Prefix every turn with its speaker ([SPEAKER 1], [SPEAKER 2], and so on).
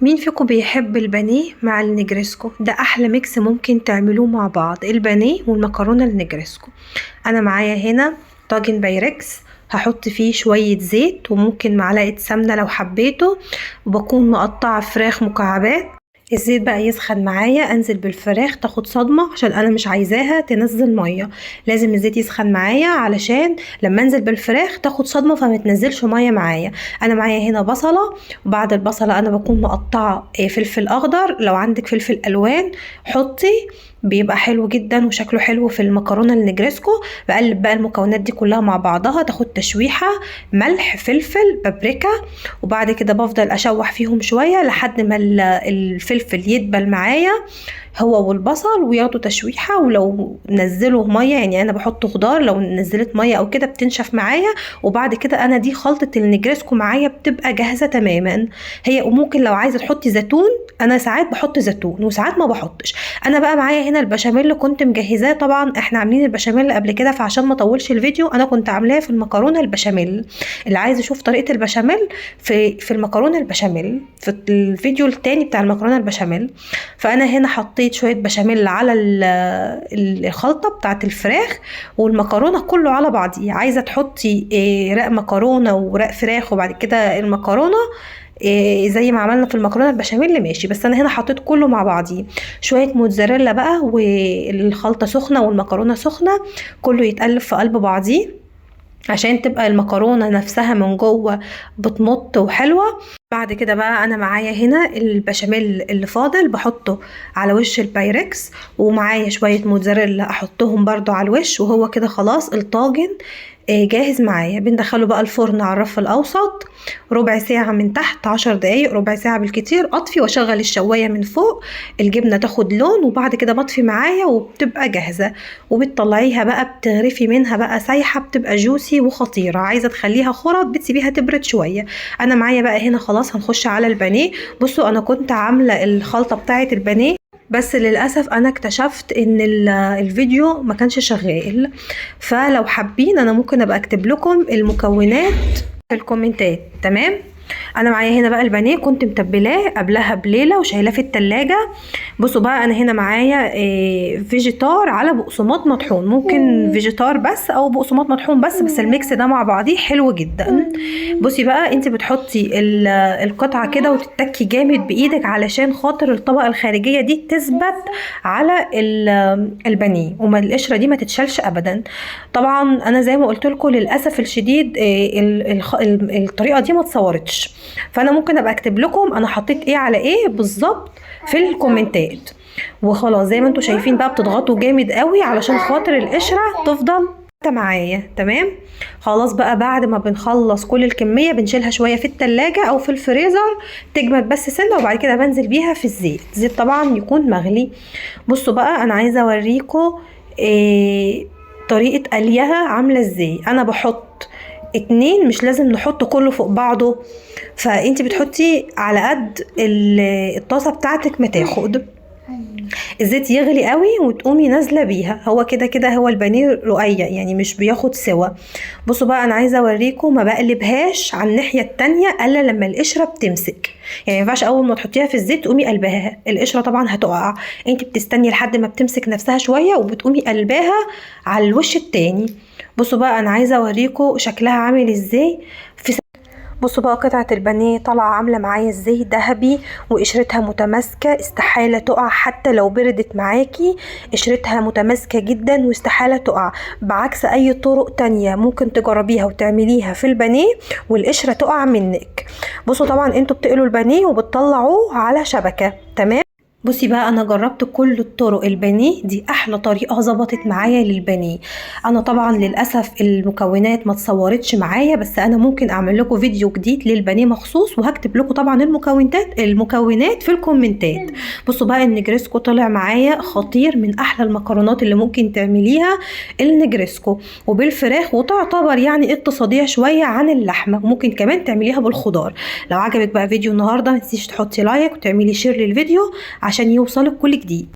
[SPEAKER 1] مين فيكم بيحب البانيه مع النجريسكو؟ ده احلى ميكس ممكن تعملوه مع بعض، البانيه والمكرونه النجريسكو. انا معايا هنا طاجن بايركس، هحط فيه شويه زيت وممكن معلقه سمنه لو حبيته، وبكون مقطعه فراخ مكعبات. الزيت بقى يسخن معايا، انزل بالفراخ تاخد صدمه عشان انا مش عايزاها تنزل ميه. لازم الزيت يسخن معايا علشان لما انزل بالفراخ تاخد صدمه فما تنزلش ميه معايا. انا معايا هنا بصله، وبعد البصله انا بكون مقطعه فلفل اخضر، لو عندك فلفل الوان حطي، بيبقى حلو جدا وشكله حلو في المكرونه النجريسكو. بقلب بقى المكونات دي كلها مع بعضها تاخد تشويحه، ملح فلفل بابريكا، وبعد كده بفضل اشوح فيهم شويه لحد ما الفلفل يدبل معايا هو والبصل وياخدوا تشويحه. ولو نزلوا ميه، يعني انا بحط خضار، لو نزلت ميه او كده بتنشف معايا. وبعد كده انا دي خلطه النجريسكو معايا بتبقى جاهزه تماما. هي وممكن لو عايزه تحطي زيتون، انا ساعات بحط زيتون وساعات ما بحطش. انا بقى معايا هنا البشاميل كنت مجهزاه، طبعا احنا عاملين البشاميل قبل كده، فعشان ما اطولش الفيديو انا كنت عاملاه في المكرونه البشاميل. اللي عايز يشوف طريقه البشاميل في المكرونه البشاميل في الفيديو التاني بتاع المكرونه البشاميل. فانا هنا حطيت شويه بشاميل على الخلطه بتاعت الفراخ والمكرونه كله على بعضيه. عايزه تحطي رق مكرونه ورق فراخ وبعد كده المكرونه زي ما عملنا في المكرونه البشاميل ماشي، بس انا هنا حطيت كله مع بعضيه. شويه موتزاريلا بقى والخلطه سخنه والمكرونه سخنه، كله يتقلب في قلب بعضيه عشان تبقى المكرونة نفسها من جوه بتمط وحلوة. بعد كده بقى انا معايا هنا البشاميل اللي فاضل بحطه على وش البايركس، ومعايا شوية موتزاريلا احطهم برضو على الوش، وهو كده خلاص الطاجن جاهز معايا. بندخله بقى الفرن على الرف الاوسط ربع ساعة من تحت، 10 دقايق ربع ساعة بالكتير. اطفي واشغل الشواية من فوق، الجبنة تاخد لون، وبعد كده بطفي معايا وبتبقى جاهزة. وبتطلعيها بقى بتغرفي منها بقى سايحة، بتبقى جوسي وخطيرة. عايزة تخليها خرط بتسيبيها تبرد شوية. انا معايا بقى هنا خلاص هنخش على البانيه. بصوا انا كنت عاملة الخلطة بتاعة البانيه، بس للأسف أنا اكتشفت إن الفيديو ما كانش شغال. فلو حابين أنا ممكن أبقى أكتب لكم المكونات في الكومنتات. تمام. انا معايا هنا بقى البانيه كنت متبلاه قبلها بليله وشايلاه في التلاجة. بصوا بقى انا هنا معايا فيجيتار على بقسماط مطحون، ممكن فيجيتار بس او بقسماط مطحون بس الميكس ده مع بعضيه حلو جدا. بصي بقى انت بتحطي القطعه كده وتتكي جامد بايدك علشان خاطر الطبقه الخارجيه دي تثبت على البانيه وما القشره دي ما تتشالش ابدا. طبعا انا زي ما قلت لكم للاسف الشديد الطريقه دي ما اتصورتش، فانا ممكن ابقى اكتب لكم انا حطيت ايه على ايه بالظبط في الكومنتات. وخلاص زي ما انتم شايفين بقى بتضغطوا جامد قوي علشان خاطر القشره تفضل معايا. تمام. خلاص بقى بعد ما بنخلص كل الكميه بنشيلها شويه في التلاجة او في الفريزر تجمد بس سنه، وبعد كده بنزل بيها في الزيت طبعا يكون مغلي. بصوا بقى انا عايزه اوريكم طريقه قليها عامله ازاي. انا بحط 2، مش لازم نحط كله فوق بعضه، فانت بتحطي على قد الطاسه بتاعتك ما تاخد. الزيت يغلي قوي وتقومي نازله بيها. هو كده كده هو البانيه رقيق يعني مش بياخد سوا. بصوا بقى انا عايزه اوريكم ما بقلبهاش على الناحيه التانية الا لما القشره بتمسك. يعني ما ينفعش اول ما تحطيها في الزيت تقومي قلبها، القشره طبعا هتقع. انت بتستني لحد ما بتمسك نفسها شويه وبتقومي قلباها على الوش التاني. بصوا بقى انا عايزه اوريكم شكلها عامل ازاي. بصوا بقى قطعة البانيه طالعة عاملة معايا ازاي، ذهبي وقشرتها متماسكة، استحالة تقع حتى لو بردت معاكي. قشرتها متماسكة جدا واستحالة تقع، بعكس اي طرق تانية ممكن تجربيها وتعمليها في البانيه والقشرة تقع منك. بصوا طبعا انتوا بتقلوا البانيه وبتطلعوه على شبكة. تمام. بصي بقى انا جربت كل الطرق، البانيه دي احلى طريقه ظبطت معايا للبانيه. انا طبعا للاسف المكونات ما اتصورتش معايا، بس انا ممكن اعمل لكم فيديو جديد للبانيه مخصوص وهكتب لكم طبعا المكونات في الكومنتات. بصوا بقى النجريسكو طلع معايا خطير، من احلى المكرونات اللي ممكن تعمليها النجريسكو، وبالفراخ، وتعتبر يعني اقتصاديه شويه عن اللحمه، وممكن كمان تعمليها بالخضار. لو عجبك بقى فيديو النهارده ما تنسيش تحطي لايك وتعملي شير للفيديو عشان يوصلك كل جديد.